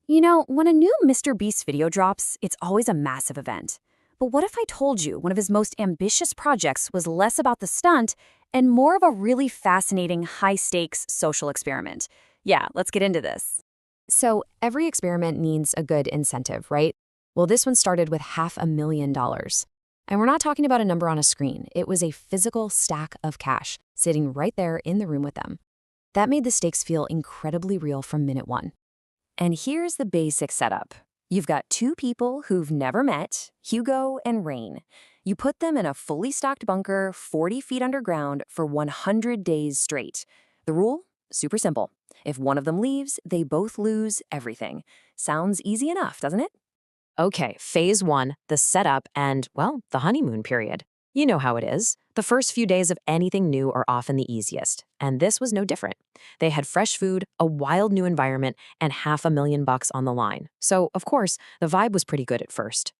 When a new Mr. Beast video drops, it's always a massive event. But what if I told you one of his most ambitious projects was less about the stunt and more of a really fascinating, high-stakes social experiment? Yeah, let's get into this. So, every experiment needs a good incentive, right? Well, this one started with $500,000. And we're not talking about a number on a screen. It was a physical stack of cash sitting right there in the room with them. That made the stakes feel incredibly real from minute one. And here's the basic setup. You've got two people who've never met, Hugo and Rain. You put them in a fully stocked bunker 40 feet underground for 100 days straight. The rule? Super simple. If one of them leaves, they both lose everything. Sounds easy enough, doesn't it? Okay, phase one, the setup and, well, the honeymoon period. You know how it is. The first few days of anything new are often the easiest, and this was no different. They had fresh food, a wild new environment, and $500,000 on the line. So, of course, the vibe was pretty good at first.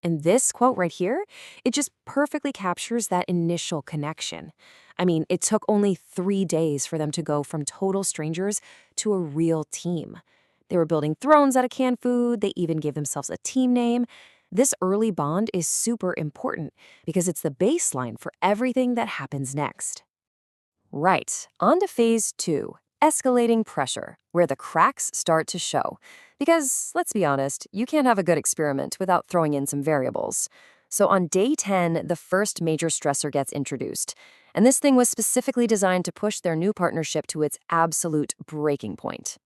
And this quote right here, it just perfectly captures that initial connection. I mean, it took only 3 days for them to go from total strangers to a real team. They were building thrones out of canned food. They even gave themselves a team name. This early bond is super important because it's the baseline for everything that happens next. Right, on to phase two, escalating pressure, where the cracks start to show. Because, let's be honest, you can't have a good experiment without throwing in some variables. So on day 10, the first major stressor gets introduced. And this thing was specifically designed to push their new partnership to its absolute breaking point.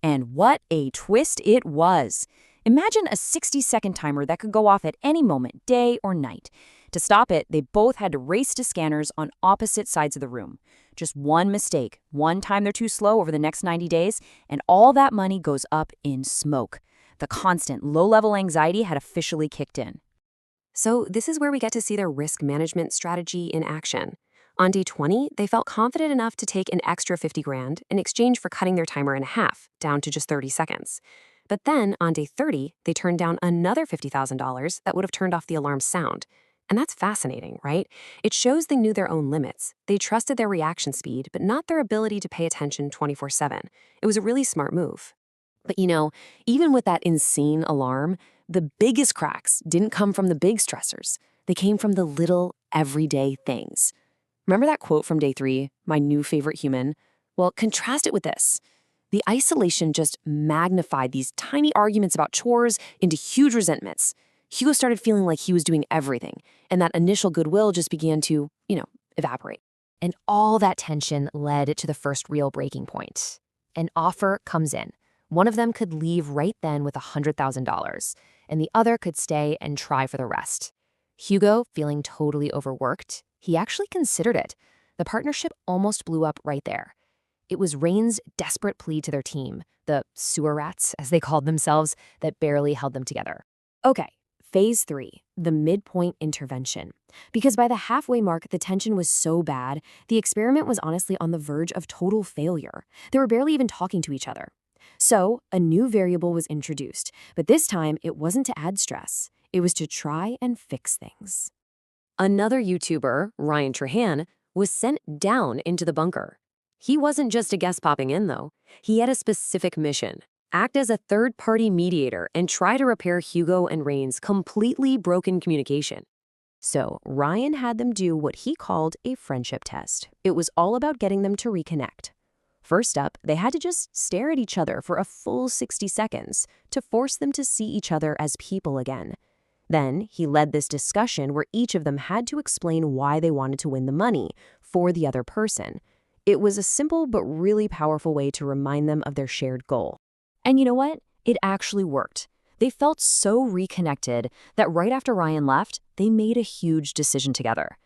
And what a twist it was! Imagine a 60-second timer that could go off at any moment, day or night. To stop it, they both had to race to scanners on opposite sides of the room. Just one mistake, one time they're too slow over the next 90 days, and all that money goes up in smoke. The constant low-level anxiety had officially kicked in. So this is where we get to see their risk management strategy in action. On day 20, they felt confident enough to take an extra 50 grand in exchange for cutting their timer in half, down to just 30 seconds. But then, on day 30, they turned down another $50,000 that would have turned off the alarm sound. And that's fascinating, right? It shows they knew their own limits. They trusted their reaction speed, but not their ability to pay attention 24/7. It was a really smart move. But even with that insane alarm, the biggest cracks didn't come from the big stressors. They came from the little, everyday things. Remember that quote from day 3, my new favorite human? Well, contrast it with this. The isolation just magnified these tiny arguments about chores into huge resentments. Hugo started feeling like he was doing everything, and that initial goodwill just began to, evaporate. And all that tension led to the first real breaking point. An offer comes in. One of them could leave right then with $100,000, and the other could stay and try for the rest. Hugo, feeling totally overworked, he actually considered it. The partnership almost blew up right there. It was Rain's desperate plea to their team, the sewer rats, as they called themselves, that barely held them together. Okay, phase 3, the midpoint intervention. Because by the halfway mark, the tension was so bad, the experiment was honestly on the verge of total failure. They were barely even talking to each other. So, a new variable was introduced, but this time it wasn't to add stress. It was to try and fix things. Another YouTuber, Ryan Trahan, was sent down into the bunker. He wasn't just a guest popping in, though. He had a specific mission: act as a third-party mediator and try to repair Hugo and Rain's completely broken communication. So Ryan had them do what he called a friendship test. It was all about getting them to reconnect. First up, they had to just stare at each other for a full 60 seconds to force them to see each other as people again. Then he led this discussion where each of them had to explain why they wanted to win the money for the other person. It was a simple but really powerful way to remind them of their shared goal. And you know what? It actually worked. They felt so reconnected that right after Ryan left, they made a huge decision together.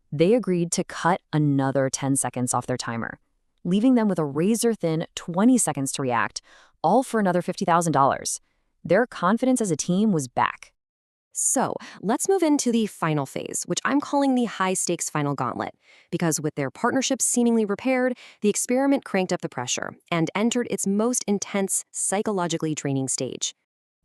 They agreed to cut another 10 seconds off their timer, leaving them with a razor-thin 20 seconds to react, all for another $50,000. Their confidence as a team was back. So, let's move into the final phase, which I'm calling the high-stakes final gauntlet, because with their partnership seemingly repaired, the experiment cranked up the pressure and entered its most intense, psychologically draining stage.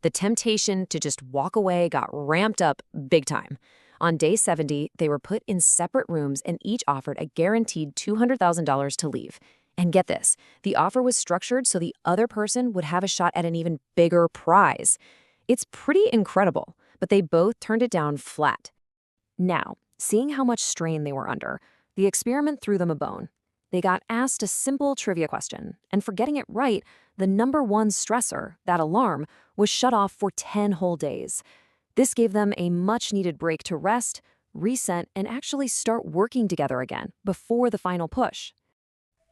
The temptation to just walk away got ramped up big time. On day 70, they were put in separate rooms and each offered a guaranteed $200,000 to leave. And get this, the offer was structured so the other person would have a shot at an even bigger prize. It's pretty incredible, but they both turned it down flat. Now, seeing how much strain they were under, the experiment threw them a bone. They got asked a simple trivia question, and for getting it right, the number one stressor, that alarm, was shut off for 10 whole days. This gave them a much-needed break to rest, reset, and actually start working together again before the final push.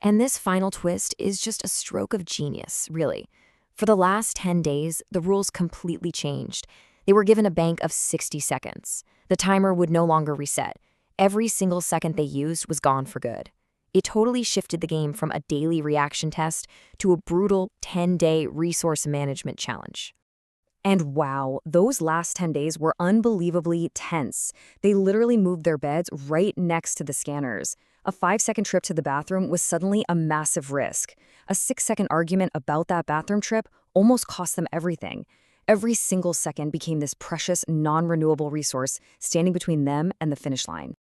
And this final twist is just a stroke of genius, really. For the last 10 days, the rules completely changed. They were given a bank of 60 seconds. The timer would no longer reset. Every single second they used was gone for good. It totally shifted the game from a daily reaction test to a brutal 10-day resource management challenge. And wow, those last 10 days were unbelievably tense. They literally moved their beds right next to the scanners. A 5-second trip to the bathroom was suddenly a massive risk. A 6-second argument about that bathroom trip almost cost them everything. Every single second became this precious, non-renewable resource standing between them and the finish line.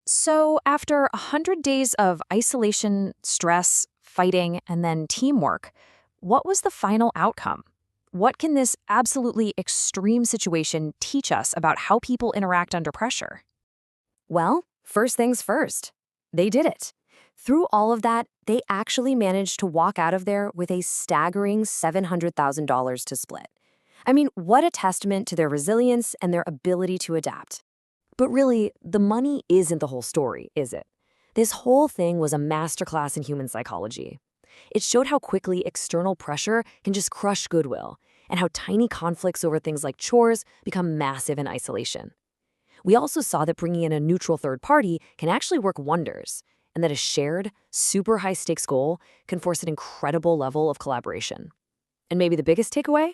So, after 100 days of isolation, stress, fighting, and then teamwork, what was the final outcome? What can this absolutely extreme situation teach us about how people interact under pressure? Well, first things first. They did it. Through all of that, they actually managed to walk out of there with a staggering $700,000 to split. I mean, what a testament to their resilience and their ability to adapt. But really, the money isn't the whole story, is it? This whole thing was a masterclass in human psychology. It showed how quickly external pressure can just crush goodwill, and how tiny conflicts over things like chores become massive in isolation. We also saw that bringing in a neutral third party can actually work wonders, and that a shared, super high-stakes goal can force an incredible level of collaboration. And maybe the biggest takeaway?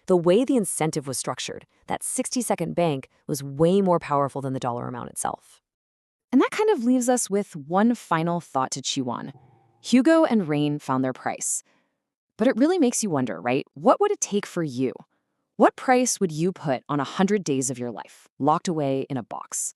The way the incentive was structured, that 60-second bank, was way more powerful than the dollar amount itself. And that kind of leaves us with one final thought to chew on. Hugo and Rain found their price. But it really makes you wonder, right? What would it take for you? What price would you put on 100 days of your life, locked away in a box?